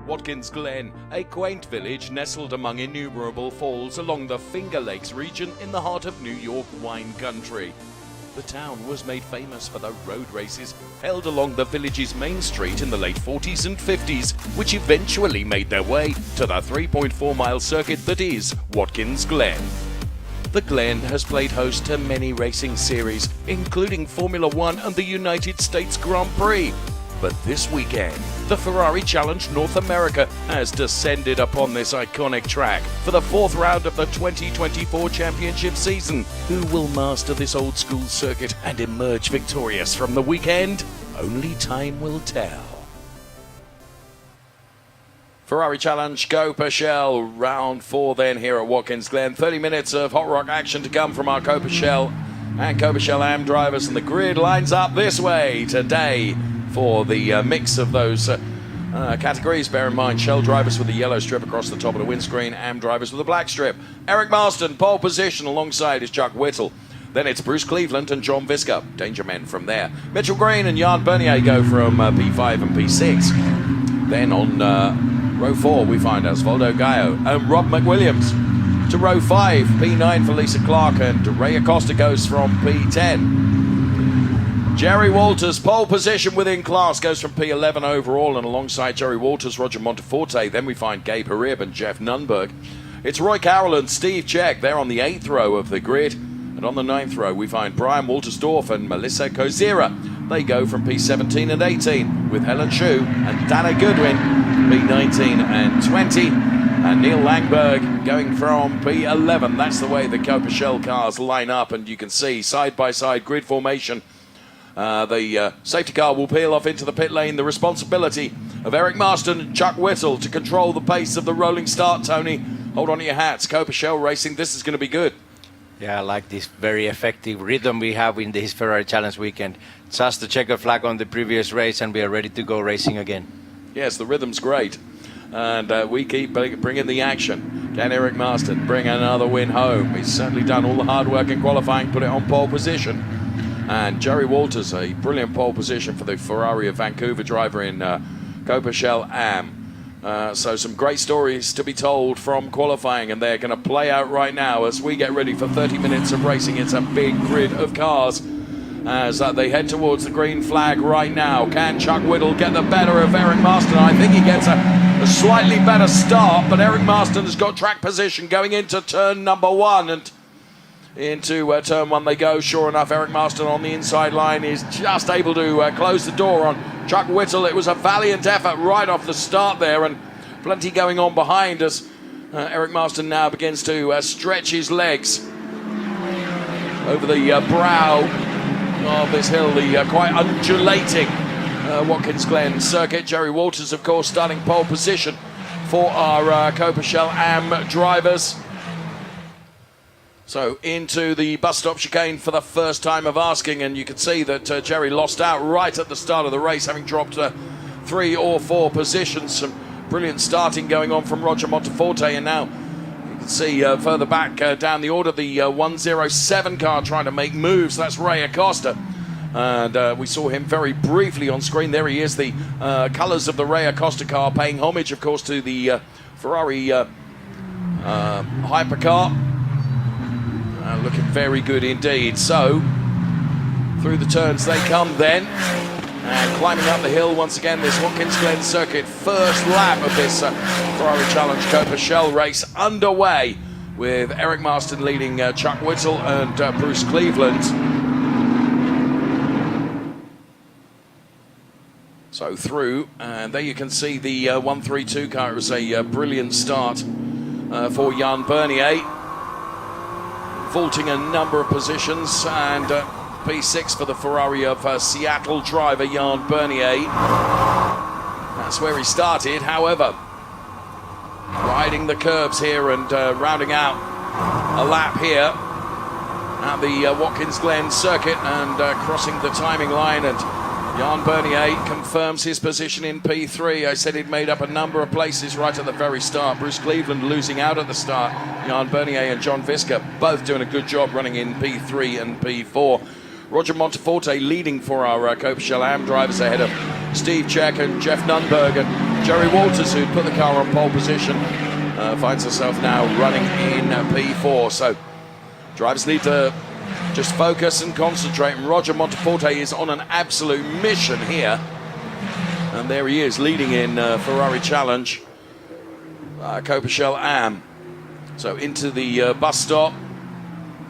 Watkins Glen, a quaint village nestled among innumerable falls along the Finger Lakes region in the heart of New York wine country. The town was made famous for the road races held along the village's main street in the late 40s and 50s, which eventually made their way to the 3.4-mile circuit that is Watkins Glen. The Glen has played host to many racing series, including Formula One and the United States Grand Prix. But this weekend, the Ferrari Challenge North America has descended upon this iconic track for the fourth round of the 2024 championship season. Who will master this old-school circuit and emerge victorious from the weekend? Only time will tell. Ferrari Challenge Coppa Shell, round 4 then here at Watkins Glen. 30 minutes of hot rock action to come from our Coppa Shell and Coppa Shell AM drivers, and the grid lines up this way today for the mix of those categories. Bear in mind, Shell drivers with the yellow strip across the top of the windscreen, AM drivers with a black strip. Eric Marston, pole position alongside is Chuck Whittle. Then it's Bruce Cleveland and John Visca, danger men from there. Mitchell Green and Jan Bernier go from P5 and P6. Then on row 4 we find Osvaldo Gallo and Rob McWilliams. To row 5, P9 for Lisa Clark, and Ray Acosta goes from P10. Jerry Walters, pole position within class, goes from P11 overall, and alongside Jerry Walters, Roger Monteforte. Then we find Gabe Harib and Jeff Nunberg. It's Roy Carroll and Steve Check. They're on the 8th row of the grid. And on the 9th row, we find Brian Waltersdorf and Melissa Kozira. They go from P17 and 18, with Helen Shue and Dana Goodwin, P19 and 20. And Neil Langberg going from P11. That's the way the Coppa Shell cars line up, and you can see side-by-side grid formation. The safety car will peel off into the pit lane. The responsibility of Eric Marston and Chuck Whittle to control the pace of the rolling start. Tony, hold on to your hats. Coppa Shell Racing, this is going to be good. Yeah, I like this very effective rhythm we have in this Ferrari Challenge weekend. Just the checker flag on the previous race, and we are ready to go racing again. Yes, the rhythm's great. And we keep bringing the action. Can Eric Marston bring another win home? He's certainly done all the hard work in qualifying, put it on pole position. And Jerry Walters, a brilliant pole position for the Ferrari of Vancouver driver in Coppa Shell AM. So some great stories to be told from qualifying, and they're going to play out right now as we get ready for 30 minutes of racing. It's a big grid of cars as they head towards the green flag right now. Can Chuck Whittle get the better of Eric Marston? I think he gets a slightly better start, but Eric Marston has got track position going into turn number 1, and into turn 1 they go. Sure enough, Eric Marston on the inside line is just able to close the door on Chuck Whittle. It was a valiant effort right off the start there, and plenty going on behind as Eric Marston now begins to stretch his legs over the brow of this hill, the quite undulating Watkins Glen circuit. Jerry Walters, of course, starting pole position for our Coppa Shell AM drivers. So into the bus stop chicane for the first time of asking, and you can see that Jerry lost out right at the start of the race, having dropped 3 or 4 positions. Some brilliant starting going on from Roger Monteforte, and now you can see further back down the order, the 107 car trying to make moves. That's Ray Acosta, and we saw him very briefly on screen. There he is, the colours of the Ray Acosta car, paying homage, of course, to the Ferrari hypercar. Looking very good indeed. So through the turns they come then, and climbing up the hill once again, this Watkins Glen circuit. First lap of this Ferrari Challenge Coppa Shell race underway, with Eric Marston leading Chuck Whittle and Bruce Cleveland. So through, and there you can see the 132 car. It was a brilliant start for Jan Bernier, vaulting a number of positions, and P6 for the Ferrari of Seattle driver Jan Bernier. That's where he started. However, riding the curbs here and rounding out a lap here at the Watkins Glen circuit, and crossing the timing line, and Jan Bernier confirms his position in P3. I said he'd made up a number of places right at the very start. Bruce Cleveland losing out at the start. Jan Bernier and John Visca both doing a good job running in P3 and P4. Roger Monteforte leading for our Coppa Shell AM drivers ahead of Steve Check and Jeff Nunberg. And Jerry Walters, who put the car on pole position, finds herself now running in P4. So drivers need to just focus and concentrate. And Roger Monteforte is on an absolute mission here. And there he is, leading in Ferrari Challenge, Coppa Shell Am. So into the bus stop.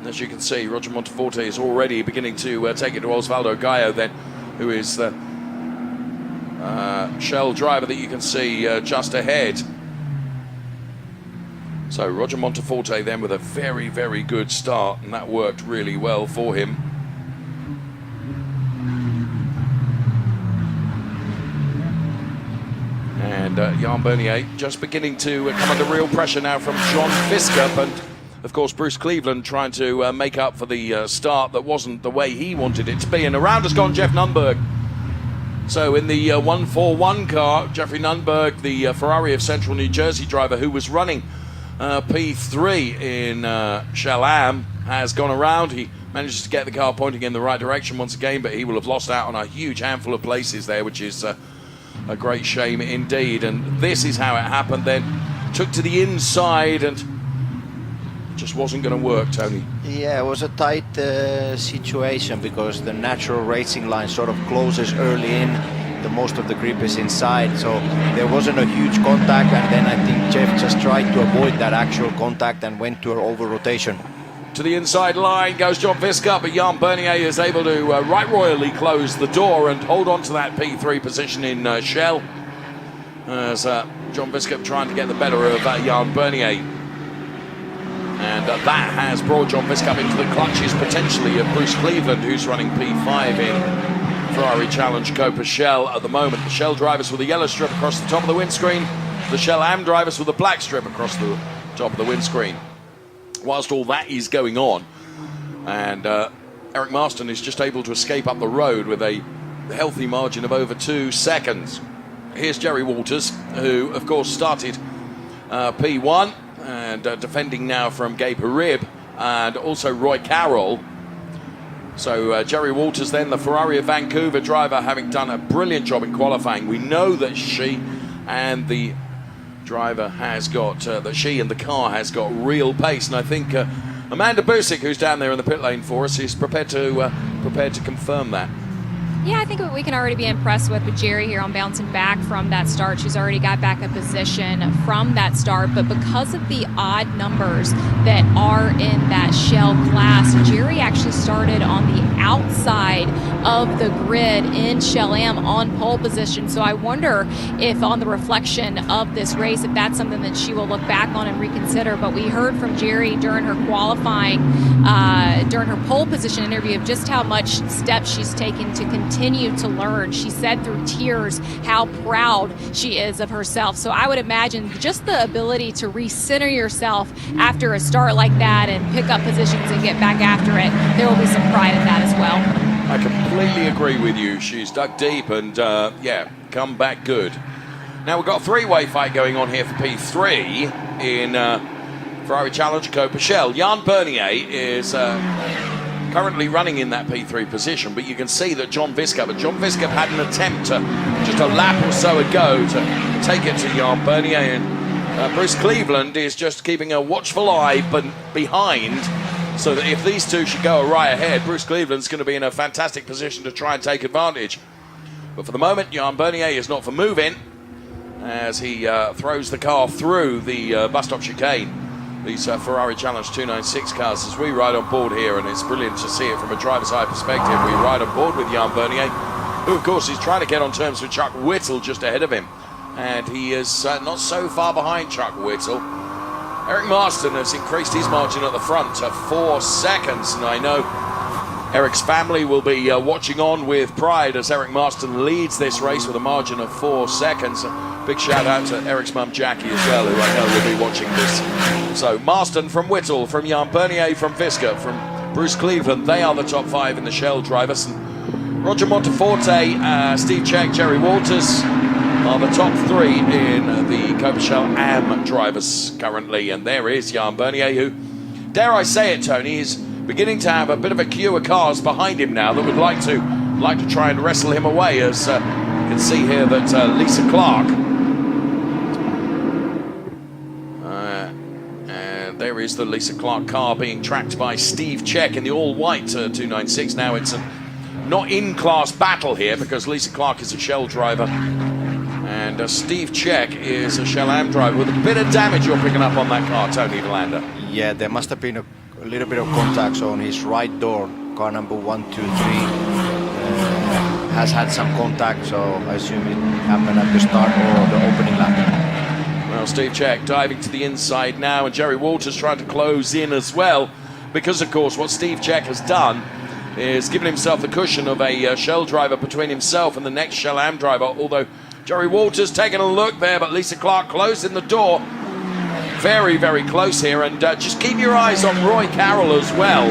As you can see, Roger Monteforte is already beginning to take it to Osvaldo Gallo then, who is the Shell driver that you can see just ahead. So Roger Monteforte then with a very, very good start, and that worked really well for him. And Jan Bernier just beginning to come under real pressure now from John Fiskup, and of course Bruce Cleveland trying to make up for the start that wasn't the way he wanted it to be. And around has gone Jeff Nunberg. So in the 141 car, Jeffrey Nunberg, the Ferrari of Central New Jersey driver who was running P3 in Shell Am, has gone around. He manages to get the car pointing in the right direction once again, but he will have lost out on a huge handful of places there, which is a great shame indeed. And this is how it happened then. Took to the inside and just wasn't going to work, Tony. Yeah, it was a tight situation because the natural racing line sort of closes early in. The most of the grip is inside, so there wasn't a huge contact, and then I think Jeff just tried to avoid that actual contact and went to an over rotation. To the inside line goes John Fiskup, but Jan Bernier is able to right royally close the door and hold on to that P3 position in Shell. As John Fiskup trying to get the better of Jan Bernier. And that has brought John Fiskup into the clutches potentially of Bruce Cleveland, who's running P5 in Ferrari Challenge Coppa Shell at the moment. The Shell drivers with a yellow strip across the top of the windscreen. The Shell Am drivers with a black strip across the top of the windscreen. Whilst all that is going on, and Eric Marston is just able to escape up the road with a healthy margin of over 2 seconds. Here's Jerry Walters, who of course started P1 and defending now from Gabe Harib and also Roy Carroll. So Jerry Walters then, the Ferrari of Vancouver driver, having done a brilliant job in qualifying. We know that she and the driver has got, that she and the car has got real pace. And I think Amanda Busick, who's down there in the pit lane for us, is prepared to confirm that. Yeah, I think we can already be impressed with Jerry here on bouncing back from that start. She's already got back a position from that start, but because of the odd numbers that are in that Shell class, Jerry actually started on the outside of the grid in Shell Am on pole position. So I wonder if on the reflection of this race, if that's something that she will look back on and reconsider. But we heard from Jerry during her qualifying, during her pole position interview, of just how much steps she's taken to continue to learn. She said through tears how proud she is of herself. So I would imagine just the ability to recenter yourself after a start like that and pick up positions and get back after it, there will be some pride in that as well. I completely agree with you. She's dug deep and, yeah, come back good. Now we've got a three-way fight going on here for P3 in Ferrari Challenge Coppa Shell. Jan Bernier is currently running in that P3 position, but you can see that John Fiskup had an attempt just a lap or so ago to take it to Jan Bernier, and Bruce Cleveland is just keeping a watchful eye behind, so that if these two should go right ahead, Bruce Cleveland's going to be in a fantastic position to try and take advantage. But for the moment, Jan Bernier is not for moving as he throws the car through the bus stop chicane. These Ferrari Challenge 296 cars, as we ride on board here, and it's brilliant to see it from a driver's eye perspective. We ride on board with Jan Bernier, who of course is trying to get on terms with Chuck Whittle just ahead of him, and he is not so far behind Chuck Whittle. Eric Marston has increased his margin at the front to 4 seconds, and I know Eric's family will be watching on with pride as Eric Marston leads this race with a margin of 4 seconds. Big shout out to Eric's mum Jackie as well, who I know will be watching this. So Marston from Whittle, from Jan Bernier, from Fiskup, from Bruce Cleveland, they are the top 5 in the Shell drivers. And Roger Monteforte, Steve Check, Jerry Walters are the top 3 in the Coppa Shell Am drivers currently. And there is Jan Bernier, who, dare I say it, Tony, is beginning to have a bit of a queue of cars behind him now that would like to try and wrestle him away. As you can see here that Lisa Clark is the Lisa Clark car being tracked by Steve Check in the all-white 296. Now it's a not in-class battle here because Lisa Clark is a Shell driver and Steve Check is a Shell Am driver with a bit of damage you're picking up on that car, Tony DeLanda. Yeah, there must have been a little bit of contact on his right door. Car number 123 has had some contact, so I assume it happened at the start or the opening lap. Well, Steve Check diving to the inside now, and Jerry Walters trying to close in as well, because of course what Steve Check has done is given himself the cushion of a Shell driver between himself and the next Shell Am driver, although Jerry Walters taking a look there, but Lisa Clark closing the door. Very, very close here, and just keep your eyes on Roy Carroll as well,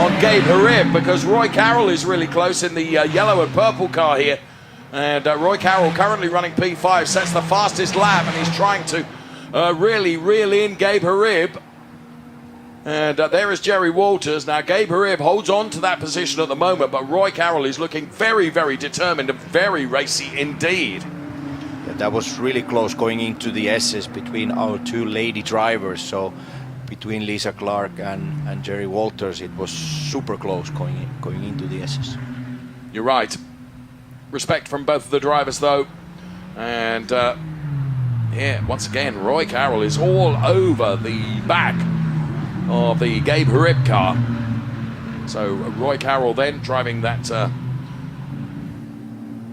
on Gabe Harib, because Roy Carroll is really close in the yellow and purple car here. And Roy Carroll currently running P5, sets the fastest lap, and he's trying to really reel in Gabe Harib. And there is Jerry Walters. Now Gabe Harib holds on to that position at the moment, but Roy Carroll is looking very, very determined and very racy indeed. Yeah, that was really close going into the S's between our two lady drivers. So between Lisa Clark and Jerry Walters, it was super close going into the S's. You're right. Respect from both of the drivers though, and yeah, once again Roy Carroll is all over the back of the Gabe Harib car. So Roy Carroll then driving that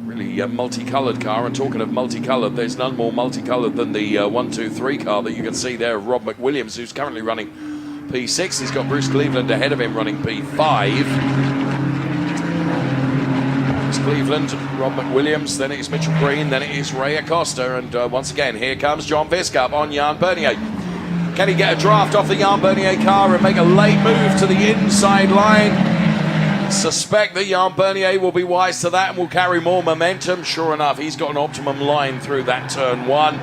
really multicolored car, and talking of multicolored, there's none more multicolored than the 123 car that you can see there of Rob McWilliams, who's currently running P6. He's got Bruce Cleveland ahead of him running P5. Cleveland, Rob McWilliams, then it is Mitchell Green, then it is Ray Acosta, and once again here comes John Viscup on Jan Bernier. Can he get a draft off the Jan Bernier car and make a late move to the inside line? Suspect that Jan Bernier will be wise to that and will carry more momentum. Sure enough, he's got an optimum line through that turn one.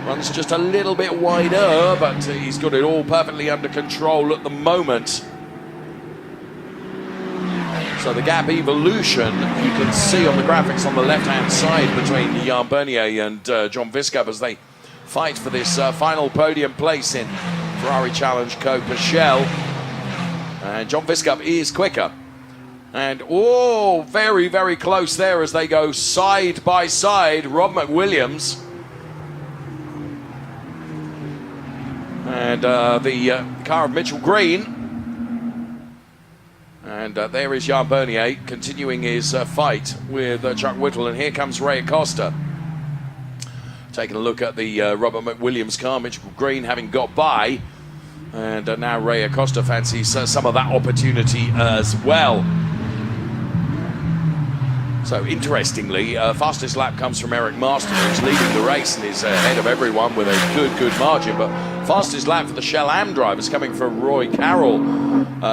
Runs just a little bit wider, but he's got it all perfectly under control at the moment. So the gap evolution you can see on the graphics on the left-hand side between Jan Bernier and John Viscup as they fight for this final podium place in Ferrari Challenge Coppa Shell. And John Viscup is quicker. And oh, very, very close there as they go side by side. Rob McWilliams and the car of Mitchell Green. And there is Jan Bernier continuing his fight with Chuck Whittle, and here comes Ray Acosta. Taking a look at the Robert McWilliams car, Mitchell Green having got by, and now Ray Acosta fancies some of that opportunity as well. So interestingly, fastest lap comes from Eric Marston, who's leading the race and is ahead of everyone with a good margin, but fastest lap for the Shell Am drivers coming from Roy Carroll,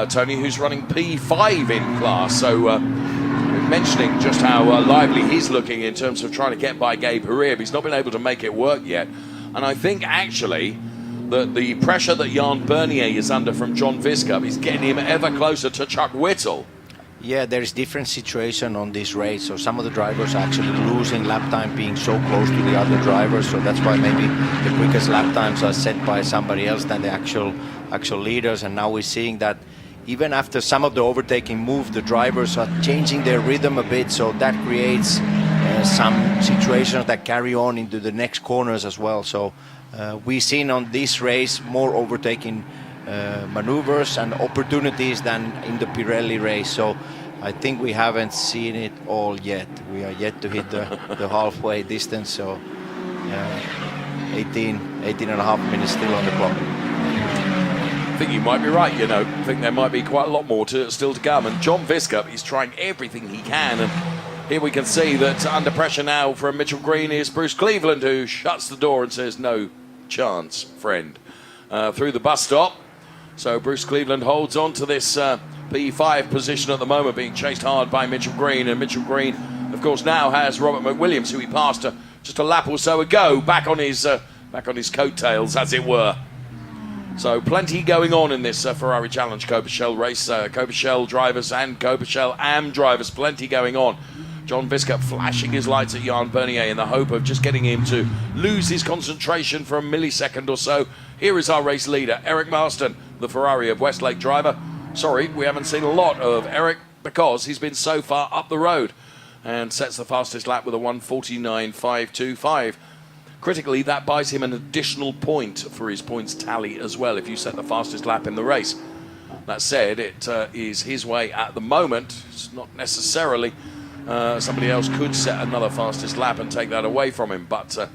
Tony, who's running P5 in class. So mentioning just how lively he's looking in terms of trying to get by Gabe Harib. He's not been able to make it work yet, and I think actually that the pressure that Jan Bernier is under from John Viscup is getting him ever closer to Chuck Whittle. Yeah, there's different situation on this race. So some of the drivers are actually losing lap time being so close to the other drivers. So that's why maybe the quickest lap times are set by somebody else than the actual leaders. And now we're seeing that even after some of the overtaking move, the drivers are changing their rhythm a bit. So that creates some situations that carry on into the next corners as well. So we've seen on this race more overtaking maneuvers and opportunities than in the Pirelli race. So I think we haven't seen it all yet. We are yet to hit the halfway distance. So 18 and a half minutes still on the clock. I think you might be right, you know. I think there might be quite a lot more still to come. And John Viscup is trying everything he can. And here we can see that under pressure now from Mitchell Green is Bruce Cleveland, who shuts the door and says, "No chance, friend," through the bus stop. So Bruce Cleveland holds on to this P5 position at the moment, being chased hard by Mitchell Green. And Mitchell Green, of course, now has Robert McWilliams, who he passed just a lap or so ago, back on his coattails, as it were. So plenty going on in this Ferrari Challenge Coppa Shell race. Coppa Shell drivers and Coppa Shell Am drivers, plenty going on. John Visca flashing his lights at Jan Bernier in the hope of just getting him to lose his concentration for a millisecond or so. Here is our race leader, Eric Marston, the Ferrari of Westlake driver. Sorry, we haven't seen a lot of Eric because he's been so far up the road, and sets the fastest lap with a 1:49.525. Critically, that buys him an additional point for his points tally as well if you set the fastest lap in the race. That said, it is his way at the moment. It's not necessarily somebody else could set another fastest lap and take that away from him, but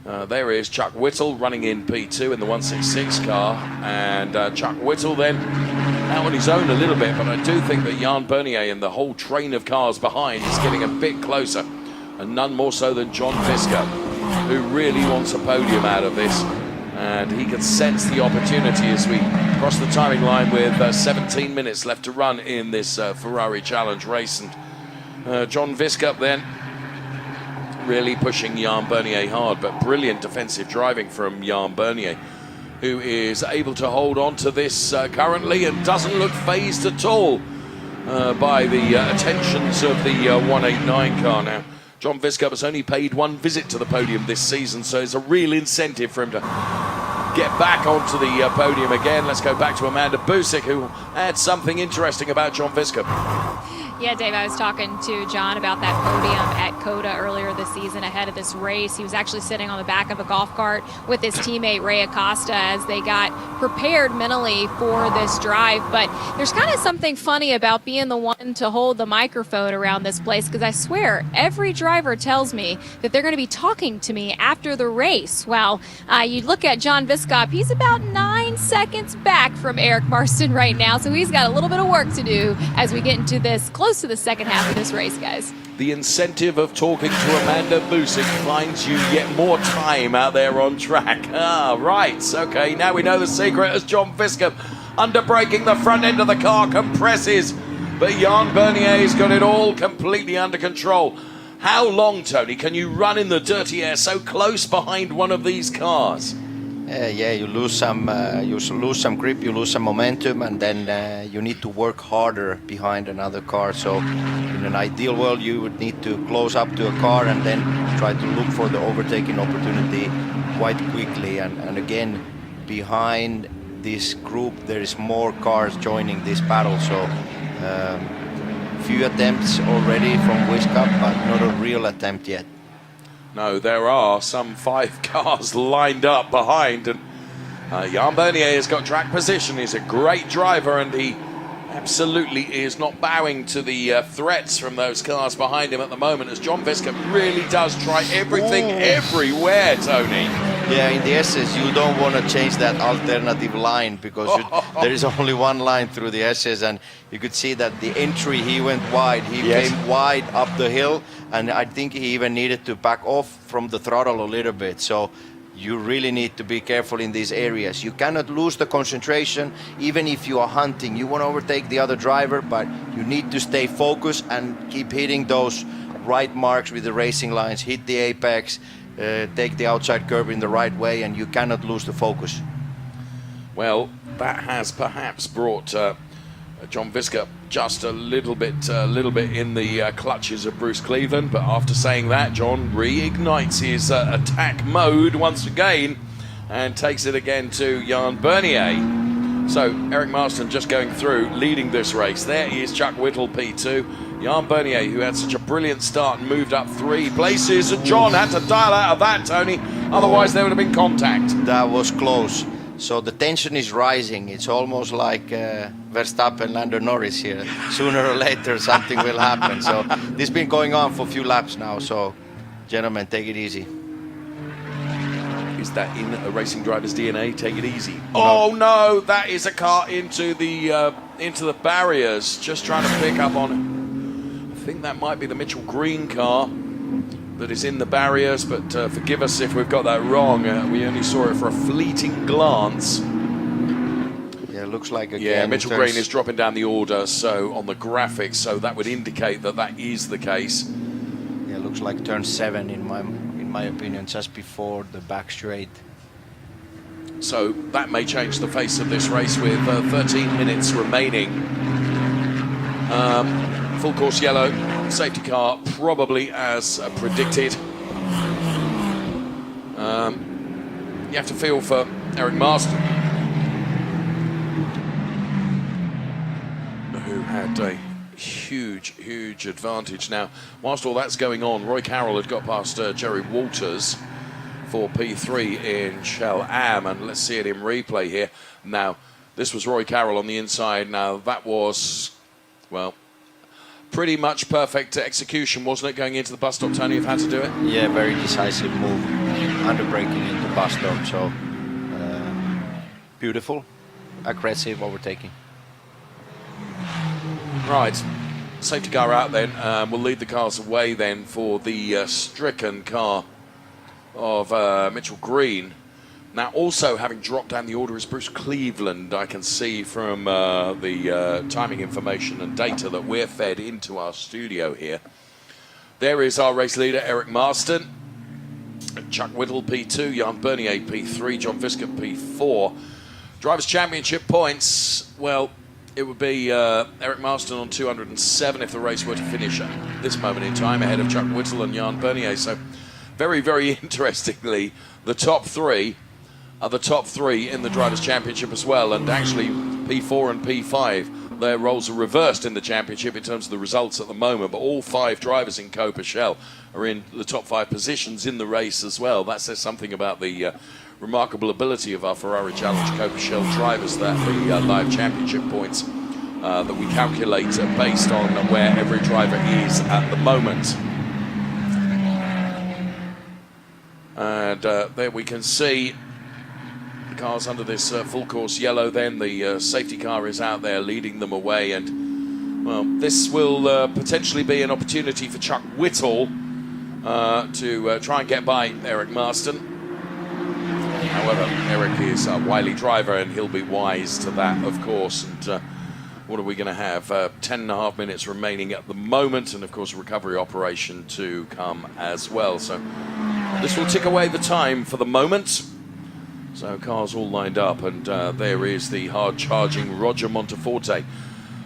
there is Chuck Whittle running in P2 in the 166 car, and Chuck Whittle then out on his own a little bit, but I do think that Jan Bernier and the whole train of cars behind is getting a bit closer, and none more so than John Visca, who really wants a podium out of this, and he can sense the opportunity as we cross the timing line with 17 minutes left to run in this Ferrari Challenge race. And John Visca then really pushing Jan Bernier hard, but brilliant defensive driving from Jan Bernier, who is able to hold on to this currently and doesn't look phased at all by the attentions of the 189 car. Now, John Visca has only paid one visit to the podium this season, so it's a real incentive for him to get back onto the podium again. Let's go back to Amanda Busick, who had something interesting about John Visca. Yeah, Dave, I was talking to John about that podium at Coda earlier this season ahead of this race. He was actually sitting on the back of a golf cart with his teammate Ray Acosta as they got prepared mentally for this drive. But there's kind of something funny about being the one to hold the microphone around this place, because I swear every driver tells me that they're going to be talking to me after the race. Well, you look at John Viscop, he's about 9 seconds back from Eric Marston right now, so he's got a little bit of work to do as we get into this close to the second half of this race, guys. The incentive of talking to Amanda Busick finds you yet more time out there on track. Ah, right. Okay, now we know the secret as John Visca, under braking the front end of the car, compresses. But Jan Bernier's got it all completely under control. How long, Tony, can you run in the dirty air so close behind one of these cars? Yeah, you lose some grip, you lose some momentum, and then you need to work harder behind another car. So in an ideal world, you would need to close up to a car and then try to look for the overtaking opportunity quite quickly. And again, behind this group, there is more cars joining this battle. So few attempts already from Wiscup, but not a real attempt yet. No, there are some 5 cars lined up behind, and Jan Bernier has got track position. He's a great driver, and he absolutely is not bowing to the threats from those cars behind him at the moment, as John Visca really does try everything everywhere, Tony. Yeah, in the SS you don't want to change that alternative line, because there is only one line through the SS, and you could see that the entry, he went wide. He came wide up the hill, and I think he even needed to back off from the throttle a little bit. So you really need to be careful in these areas. You cannot lose the concentration, even if you are hunting. You want to overtake the other driver, but you need to stay focused and keep hitting those right marks with the racing lines. Hit the apex, take the outside curve in the right way, and you cannot lose the focus. Well, that has perhaps brought John Visca just a little bit in the clutches of Bruce Cleveland, but after saying that, John reignites his attack mode once again and takes it again to Jan Bernier. So Eric Marston just going through, leading this race. There is Chuck Whittle, P2. Jan Bernier, who had such a brilliant start and moved up 3 places, and John had to dial out of that, Tony, otherwise there would have been contact. That was close. So the tension is rising. It's almost like Verstappen, Lando Norris here. Sooner or later something will happen. So this has been going on for a few laps now. So gentlemen, take it easy. Is that in a racing driver's DNA? Take it easy. Oh no, that is a car into the barriers, just trying to pick up on, I think that might be the Mitchell Green car that is in the barriers, but forgive us if we've got that wrong. We only saw it for a fleeting glance. Yeah, looks like again. Yeah, Mitchell Green is dropping down the order, so on the graphics, so that would indicate that that is the case. Yeah, looks like turn 7 in my opinion, just before the back straight. So that may change the face of this race with 13 minutes remaining. Full course yellow safety car probably as predicted. You have to feel for Eric Marston, who had a huge advantage. Now, whilst all that's going on, Roy Carroll had got past Jerry Walters for P3 in Shell Am, and let's see it in replay here. Now, this was Roy Carroll on the inside. Now, that was, well, pretty much perfect execution, wasn't it, going into the bus stop? Tony, you've had to do it? Yeah, very decisive move, under braking into bus stop, so beautiful, aggressive overtaking. Right, safety car out then. We'll lead the cars away then for the stricken car of Mitchell Green. Now, also having dropped down the order is Bruce Cleveland. I can see from the timing information and data that we're fed into our studio here. There is our race leader, Eric Marston. Chuck Whittle, P2. Jan Bernier, P3. John Viscott, P4. Drivers' Championship points, well, it would be Eric Marston on 207 if the race were to finish at this moment in time, ahead of Chuck Whittle and Jan Bernier. So, very, very interestingly, the top three are the top three in the Drivers' Championship as well. And actually, P4 and P5, their roles are reversed in the championship in terms of the results at the moment. But all 5 drivers in Coppa Shell are in the top 5 positions in the race as well. That says something about the remarkable ability of our Ferrari Challenge Coppa Shell drivers, that the live championship points that we calculate are based on where every driver is at the moment. And there we can see the cars under this full course yellow. Then the safety car is out there leading them away, and well, this will potentially be an opportunity for Chuck Whittle to try and get by Eric Marston. However, Eric is a wily driver, and he'll be wise to that, of course. And what are we going to have? 10.5 minutes remaining at the moment, and of course a recovery operation to come as well. So this will tick away the time for the moment. So cars all lined up, and there is the hard-charging Roger Monteforte,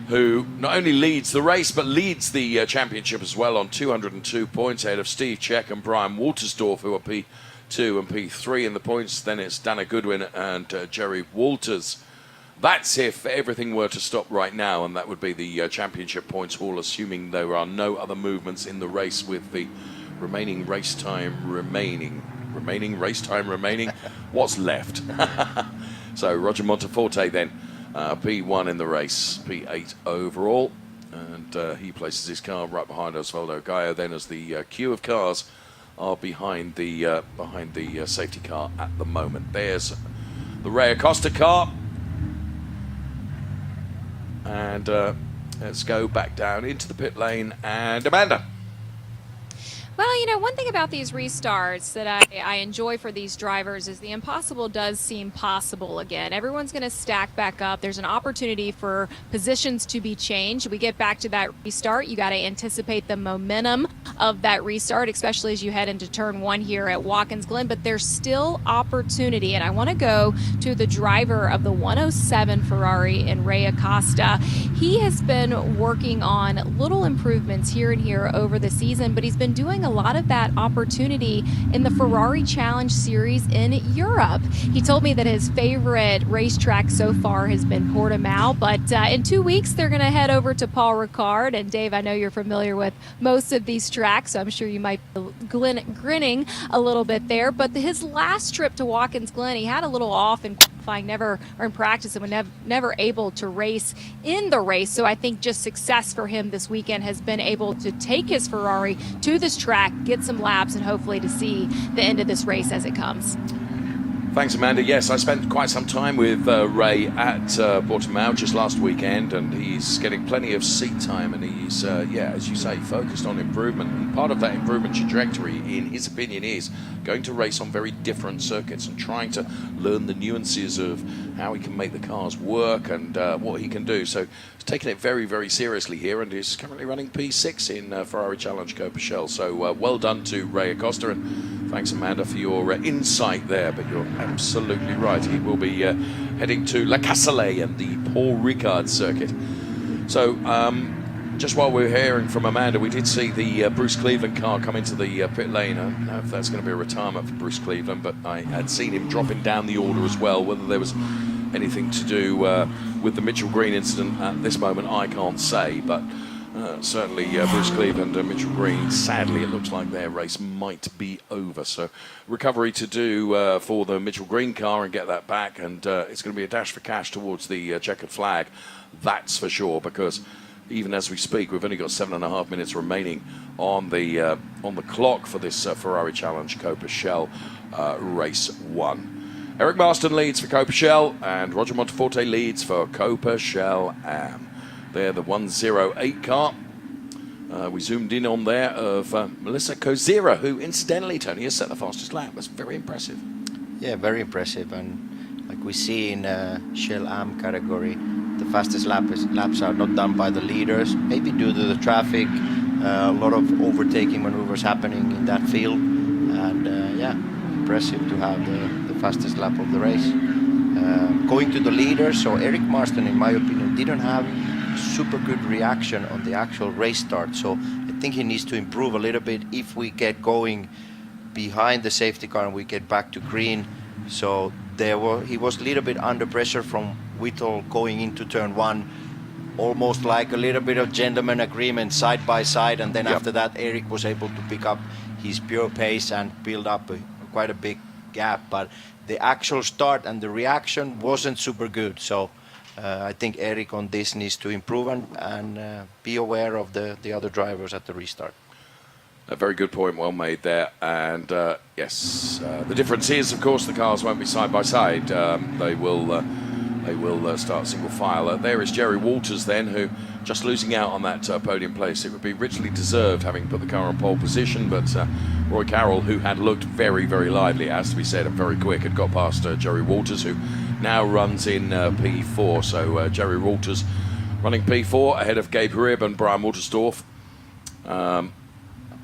who not only leads the race, but leads the championship as well on 202 points, ahead of Steve Check and Brian Waltersdorf, who are P2 and P3 in the points. Then it's Dana Goodwin and Jerry Walters. That's if everything were to stop right now, and that would be the championship points haul, assuming there are no other movements in the race with the remaining race time remaining. What's left? So Roger Monteforte then, P1 in the race, P8 overall, and he places his car right behind Osvaldo Gaio. Then, as the queue of cars are behind the safety car at the moment. There's the Ray Acosta car, and let's go back down into the pit lane. And Amanda. Well, you know, one thing about these restarts that I enjoy for these drivers is the impossible does seem possible again. Everyone's going to stack back up. There's an opportunity for positions to be changed. We get back to that restart. You got to anticipate the momentum of that restart, especially as you head into turn 1 here at Watkins Glen. But there's still opportunity, and I want to go to the driver of the 107 Ferrari in Ray Acosta. He has been working on little improvements here and here over the season, but he's been doing a lot of that opportunity in the Ferrari Challenge Series in Europe. He told me that his favorite racetrack so far has been Portimao, but in 2 weeks they're going to head over to Paul Ricard. And Dave, I know you're familiar with most of these tracks, so I'm sure you might be grinning a little bit there. But his last trip to Watkins Glen, he had a little off in qualifying, or in practice, and was never able to race in the race. So I think just success for him this weekend has been able to take his Ferrari to this track, get some laps, and hopefully to see the end of this race as it comes. Thanks, Amanda. Yes, I spent quite some time with Ray at Portimao just last weekend, and he's getting plenty of seat time, and he's, as you say, focused on improvement. And part of that improvement trajectory, in his opinion, is going to race on very different circuits and trying to learn the nuances of how he can make the cars work and what he can do. So he's taking it very, very seriously here, and is currently running P6 in Ferrari Challenge Coppa Shell. So well done to Ray Acosta, and thanks, Amanda, for your insight there. But you're absolutely right. He will be heading to La Cassale and the Paul Ricard circuit. So just while we're hearing from Amanda, we did see the Bruce Cleveland car come into the pit lane. I don't know if that's going to be a retirement for Bruce Cleveland, but I had seen him dropping down the order as well. Whether there was anything to do with the Mitchell Green incident at this moment, I can't say, but certainly Bruce Cleveland and Mitchell Green, sadly it looks like their race might be over. So recovery to do for the Mitchell Green car and get that back, and it's going to be a dash for cash towards the checkered flag, that's for sure, because even as we speak, we've only got 7.5 minutes remaining on the clock for this Ferrari Challenge Coppa Shell race 1. Eric Marston leads for Coppa Shell, and Roger Monteforte leads for Coppa Shell Am. They're the 108 car. We zoomed in on there of Melissa Kozira, who incidentally, Tony, has set the fastest lap. That's very impressive. Yeah, very impressive. And like we see in Shell Am category, the fastest laps are not done by the leaders, maybe due to the traffic, a lot of overtaking maneuvers happening in that field. And yeah, impressive to have the fastest lap of the race. Going to the leaders, so Eric Marston, in my opinion, didn't have super good reaction on the actual race start, so I think he needs to improve a little bit if we get going behind the safety car and we get back to green. So he was a little bit under pressure from Whittle going into turn 1, almost like a little bit of gentleman agreement side by side, and then after that Eric was able to pick up his pure pace and build up quite a big gap, but the actual start and the reaction wasn't super good. So I think Eric on this needs to improve and be aware of the other drivers at the restart. A very good point, well made there. And yes, the difference is, of course, the cars won't be side by side. They will start single file. There is Jerry Walters then, who just losing out on that podium place. It would be richly deserved, having put the car on pole position, but Roy Carroll, who had looked very, very lively, it has to be said, and very quick, had got past Jerry Walters, who now runs in P4. So Jerry Walters running P4 ahead of Gabe Rib and Brian Watersdorf.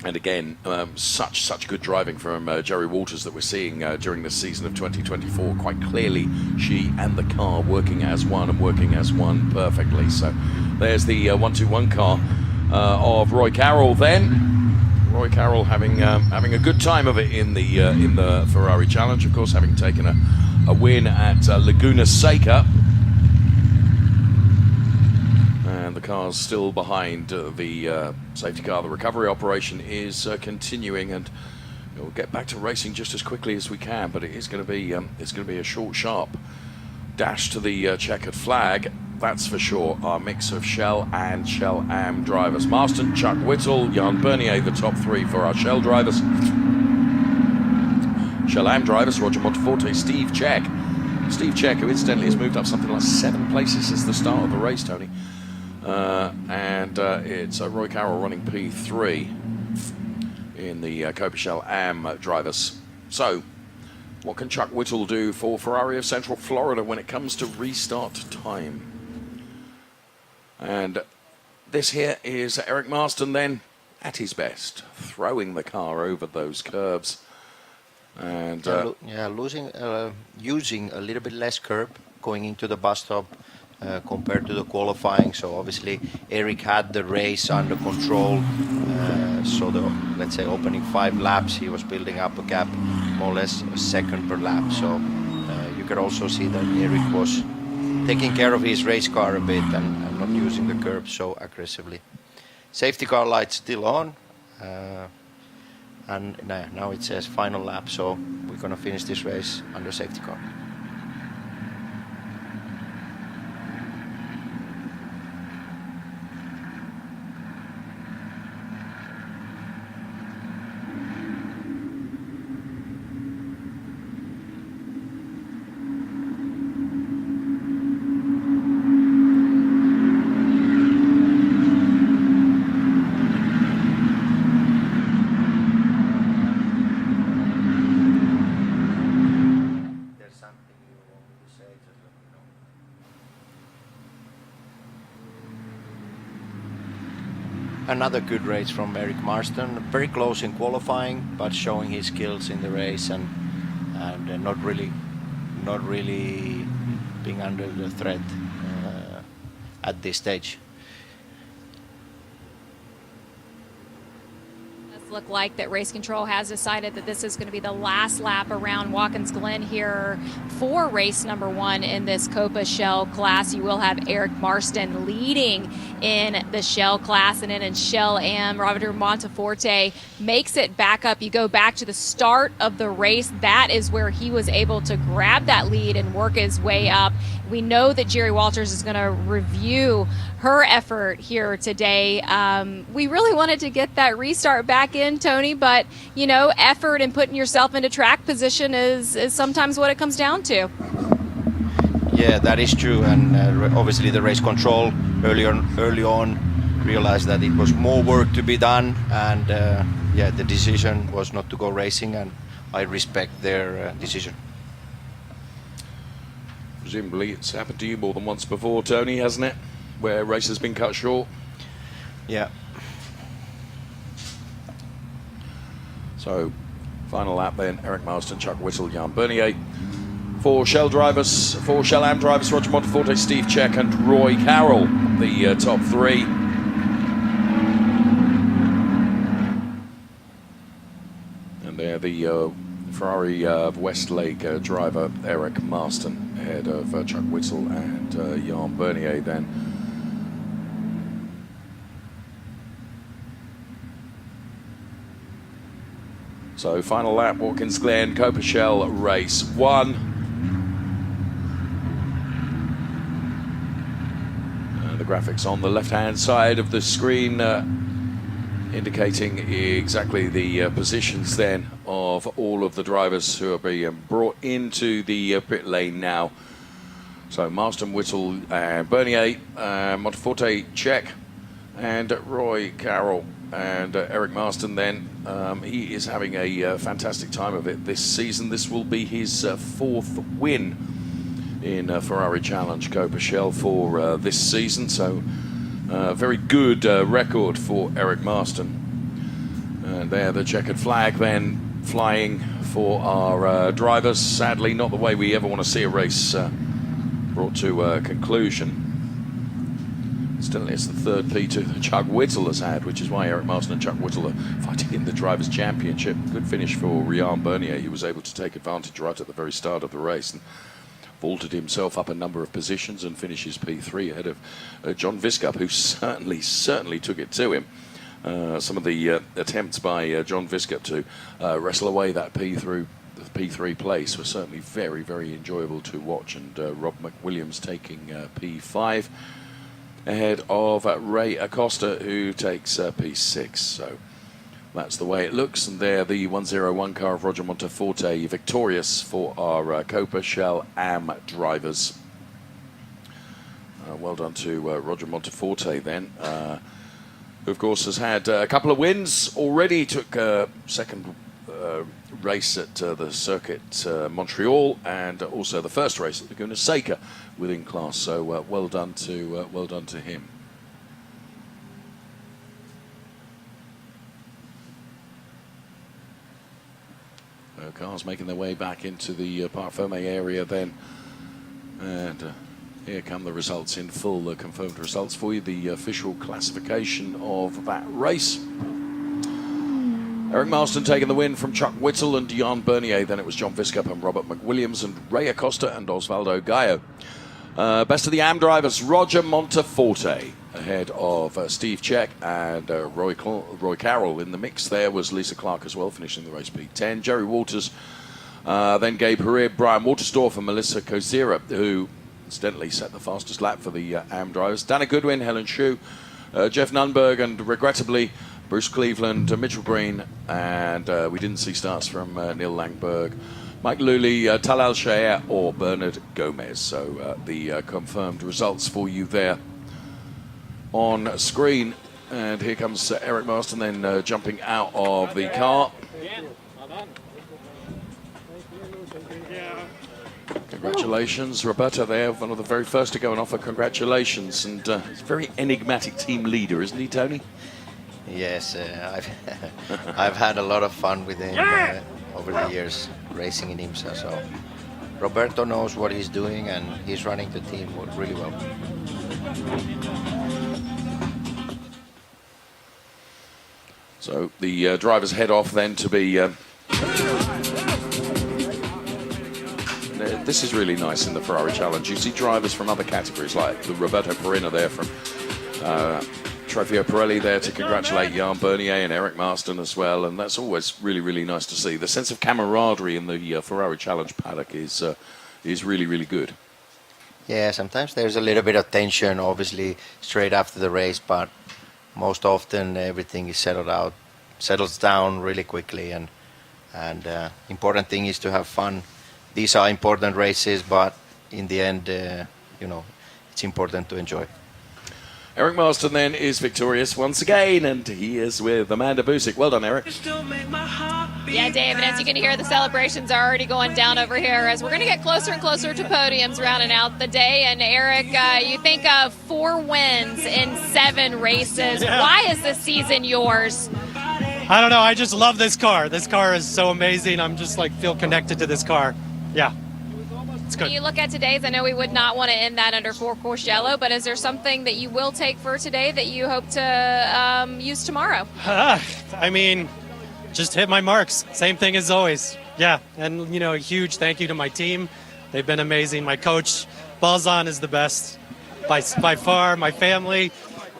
And again, such good driving from Jerry Walters that we're seeing during this season of 2024. Quite clearly, she and the car working as one and working as one perfectly. So there's the 121 car of Roy Carroll then. Roy Carroll having a good time of it in the Ferrari Challenge, of course, having taken a win at Laguna Seca. And the car's still behind the safety car. The recovery operation is continuing, and we'll get back to racing just as quickly as we can. But it is going to be a short, sharp dash to the checkered flag. That's for sure. Our mix of Shell and Shell Am drivers: Marston, Chuck Whittle, Jan Bernier, the top 3 for our Shell drivers. Shell Am drivers: Roger Monteforte, Steve Check. Steve Check, who incidentally has moved up something like 7 places since the start of the race, Tony. And it's Roy Carroll running P3 in the Coppa Shell Am drivers. So, what can Chuck Whittle do for Ferrari of Central Florida when it comes to restart time? And this here is Eric Marston then at his best, throwing the car over those curves. And using a little bit less curb going into the bus stop compared to the qualifying. So obviously Eric had the race under control. So let's say opening 5 laps, he was building up a gap more or less a second per lap. So you could also see that Eric was taking care of his race car a bit and not using the curb so aggressively. Safety car lights still on. And now it says final lap, so we're going to finish this race under safety car. Another good race from Eric Marston, very close in qualifying, but showing his skills in the race and not really being under the threat at this stage. look like that race control has decided that this is going to be the last lap around Watkins Glen here for race number 1 in this Coppa Shell class. You will have Eric Marston leading in the Shell class, and then in Shell Am, Roberto Monteforte makes it back up. You go back to the start of the race. That is where he was able to grab that lead and work his way up. We know that Jerry Walters is going to review her effort here today. We really wanted to get that restart back in, Tony, but, you know, effort and putting yourself into track position is sometimes what it comes down to. Yeah, that is true, and obviously the race control early on realized that it was more work to be done, and yeah, the decision was not to go racing, and I respect their decision. Presumably it's happened to you more than once before, Tony, hasn't it? Where a race has been cut short. Yeah. So, final lap then, Eric Marston, Chuck Whittle, Jan Bernier. For Shell drivers, for Shell Am drivers, Roger Monteforte, Steve Czech and Roy Carroll, the top 3. And they're the Ferrari Westlake driver, Eric Marston, ahead of Chuck Whittle and Jan Bernier then. So final lap, Watkins Glen, Coppa Shell, race 1. The graphics on the left-hand side of the screen indicating exactly the positions then of all of the drivers who are being brought into the pit lane now. So Marston, Whittle, Bernier, Monteforte, Czech, and Roy Carroll. And Eric Marston then, he is having a fantastic time of it this season. This will be his 4th win in Ferrari Challenge Coppa Shell for this season. So very good record for Eric Marston. And there the checkered flag then flying for our drivers. Sadly, not the way we ever want to see a race brought to a conclusion. Still, it's the 3rd P2 that Chuck Whittle has had, which is why Eric Marston and Chuck Whittle are fighting in the Drivers' Championship. Good finish for Jan Bernier. He was able to take advantage right at the very start of the race and vaulted himself up a number of positions and finishes P3 ahead of John Viscup, who certainly took it to him. Some of the attempts by John Viscup to wrestle away that P3 place were certainly very, very enjoyable to watch. And Rob McWilliams taking P5 ahead of Ray Acosta, who takes P6. So that's the way it looks. And there the 101 car of Roger Monteforte, victorious for our Coppa Shell Am drivers. Well done to Roger Monteforte then, who of course has had a couple of wins already. Took second race at the circuit Montreal, and also the first race at Laguna Seca within class. So well done to him. Cars making their way back into the Parc Fermé area then, and here come the results in full, the confirmed results for you, the official classification of that race. Eric Marston taking the win from Chuck Whittle and Jan Bernier. Then it was John Viscup and Robert McWilliams and Ray Acosta and Osvaldo Gallo. Best of the Am drivers, Roger Monteforte ahead of Steve Czech and Roy Carroll. In the mix there was Lisa Clark as well, finishing the race P10. Jerry Walters, then Gabe Harib, Brian Watersdorf and Melissa Kozira, who incidentally set the fastest lap for the Am drivers. Dana Goodwin, Helen Shue, Jeff Nunberg, and regrettably Bruce Cleveland, Mitchell Green, and we didn't see starts from Neil Langberg, Mike Luley, Talal Shaer or Bernard Gomez. So the confirmed results for you there on screen. And here comes Eric Marston then jumping out of the car. Congratulations, Roberta there, one of the very first to go and offer congratulations. And he's a very enigmatic team leader, isn't he, Tony? Yes, I've had a lot of fun with him over the years racing in IMSA. So Roberto knows what he's doing and he's running the team really well. So the drivers head off then to be... this is really nice in the Ferrari Challenge. You see drivers from other categories, like the Roberto Perina there from Trofeo Pirelli there to congratulate Jan Bernier and Eric Marston as well, and that's always really, really nice to see. The sense of camaraderie in the Ferrari Challenge paddock is really, really good. Yeah, sometimes there's a little bit of tension, obviously, straight after the race, but most often everything is settles down really quickly, and important thing is to have fun. These are important races, but in the end, it's important to enjoy. Eric Marston then is victorious once again, and he is with Amanda Busick. Well done, Eric. Yeah, Dave, and as you can hear, the celebrations are already going down over here as we're going to get closer and closer to podiums rounding out the day. And Eric, you think of 4 wins in 7 races. Yeah. Why is this season yours? I don't know. I just love this car. This car is so amazing. I'm just feel connected to this car. Yeah. It's good. When you look at today's, I know we would not want to end that under 4-course yellow, but is there something that you will take for today that you hope to use tomorrow? Just hit my marks. Same thing as always. Yeah, and a huge thank you to my team. They've been amazing. My coach, Balzan, is the best by far. My family,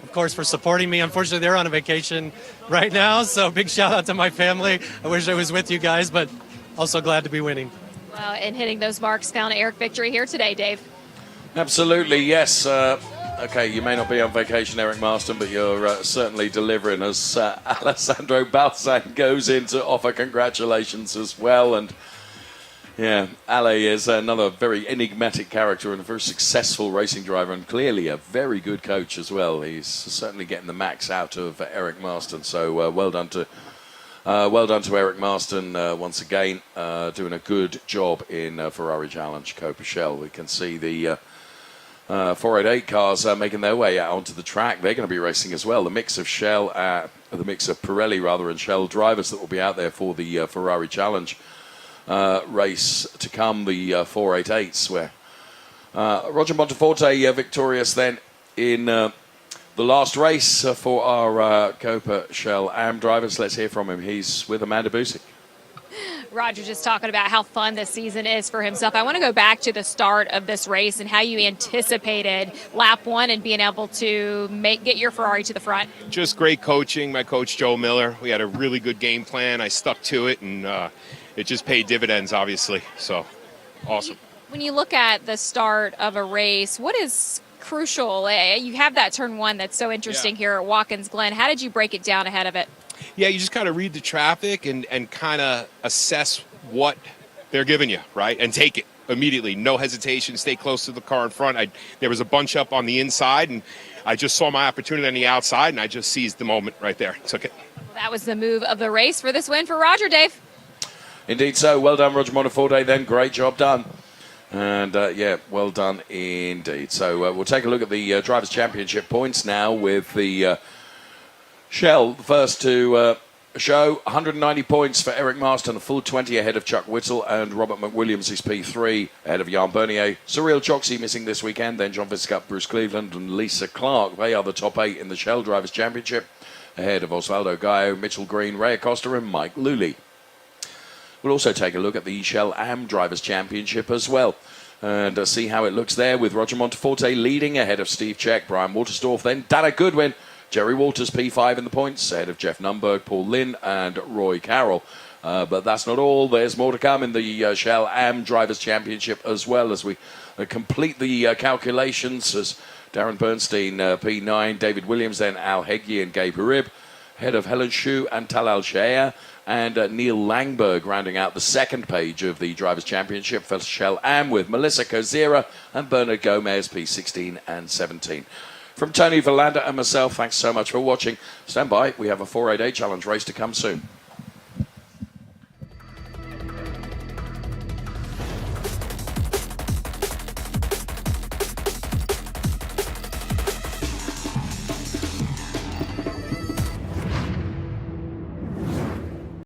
of course, for supporting me. Unfortunately, they're on a vacation right now, so big shout out to my family. I wish I was with you guys, but also glad to be winning. Well, and hitting those marks found Eric victory here today, Dave. Absolutely, yes. Okay, you may not be on vacation, Eric Marston, but you're certainly delivering as Alessandro Balzan goes in to offer congratulations as well. And yeah, Ale is another very enigmatic character and a very successful racing driver, and clearly a very good coach as well. He's certainly getting the max out of Eric Marston. So well done to Eric Marston once again, doing a good job in Ferrari Challenge Coppa Shell. We can see the 488 cars making their way out onto the track. They're going to be racing as well. The mix of Pirelli rather, and Shell drivers that will be out there for the Ferrari Challenge race to come, the 488s, where Roger Monteforte victorious then in the last race for our Coppa Shell AM drivers. Let's hear from him. He's with Amanda Busick. Roger just talking about how fun this season is for himself. I want to go back to the start of this race and how you anticipated lap 1 and being able to get your Ferrari to the front. Just great coaching. My coach, Joe Miller. We had a really good game plan. I stuck to it, and it just paid dividends, obviously. So, awesome. When you look at the start of a race, what is crucial? You have that turn 1 that's so interesting here at Watkins Glen. How did you break it down ahead of it? Yeah, you just kind of read the traffic and kind of assess what they're giving you, right? And take it immediately. No hesitation. Stay close to the car in front. There was a bunch up on the inside, and I just saw my opportunity on the outside, and I just seized the moment right there. Took it. That was the move of the race for this win for Roger, Dave. Indeed so. Well done, Roger Monteforte, then. Great job done. And, yeah, well done indeed. So we'll take a look at the Drivers' Championship points now with the Shell, the first to show. 190 points for Eric Marston, a full 20 ahead of Chuck Whittle, and Robert McWilliams is P3 ahead of Jan Bernier. Cyril Choksi missing this weekend, then John Viscup, Bruce Cleveland, and Lisa Clark. They are the top 8 in the Shell Drivers' Championship, ahead of Osvaldo Gallo, Mitchell Green, Ray Acosta, and Mike Luley. We'll also take a look at the Shell AM Drivers' Championship as well, and see how it looks there, with Roger Monteforte leading ahead of Steve Check, Brian Watersdorf, then Dana Goodwin, Jerry Walters P5 in the points, ahead of Jeff Numberg, Paul Lynn, and Roy Carroll. But that's not all. There's more to come in the Shell AM Drivers' Championship as well, as we complete the calculations, as Darren Bernstein P9, David Williams, then Al Hegyi and Gabe Harib, ahead of Helen Shu and Talal Shea, and Neil Langberg rounding out the second page of the Drivers' Championship for Shell AM, with Melissa Kozira and Bernard Gomez P16 and 17. From Tony Verlander and myself, thanks so much for watching. Stand by, we have a 488 Challenge race to come soon.